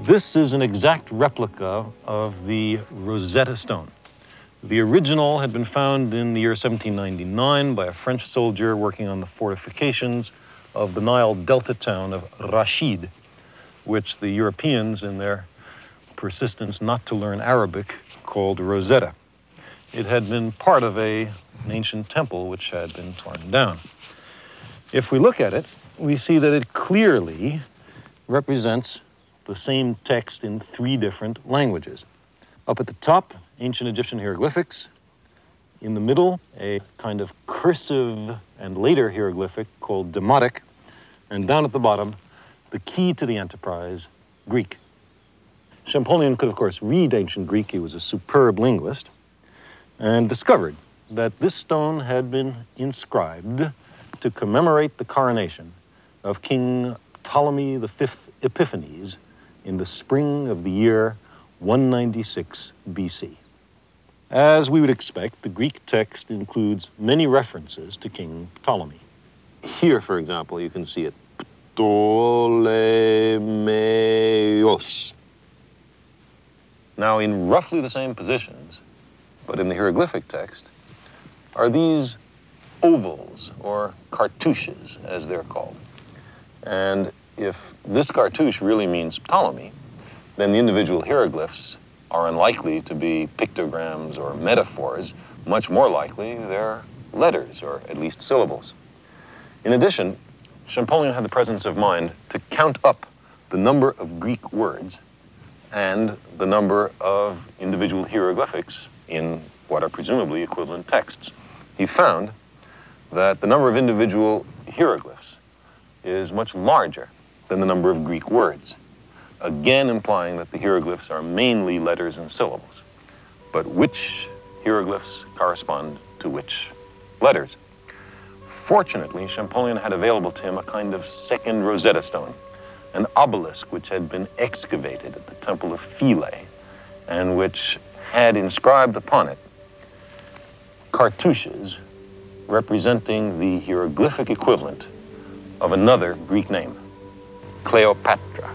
This is an exact replica of the Rosetta stone. The original had been found in the year 1799 by a French soldier working on the fortifications of the Nile Delta town of Rashid, which the Europeans, in their persistence not to learn Arabic, called Rosetta. It had been part of an ancient temple which had been torn down. If we look at it, we see that it clearly represents the same text in 3 different languages. Up at the top, ancient Egyptian hieroglyphics. In the middle, a kind of cursive and later hieroglyphic called Demotic. And down at the bottom, the key to the enterprise, Greek. Champollion could, of course, read ancient Greek. He was a superb linguist, and discovered that this stone had been inscribed to commemorate the coronation of King Ptolemy V Epiphanes in the spring of the year 196 BC. As we would expect, the Greek text includes many references to King Ptolemy. Here, for example, you can see it, Ptolemaios. Now, in roughly the same positions, but in the hieroglyphic text, are these ovals, or cartouches, as they're called. And if this cartouche really means Ptolemy, then the individual hieroglyphs are unlikely to be pictograms or metaphors. Much more likely, they're letters, or at least syllables. In addition, Champollion had the presence of mind to count up the number of Greek words and the number of individual hieroglyphics in what are presumably equivalent texts. He found that the number of individual hieroglyphs is much larger than the number of Greek words, again implying that the hieroglyphs are mainly letters and syllables. But which hieroglyphs correspond to which letters? Fortunately, Champollion had available to him a kind of second Rosetta stone, an obelisk which had been excavated at the temple of Philae, and which had inscribed upon it cartouches representing the hieroglyphic equivalent of another Greek name, Cleopatra.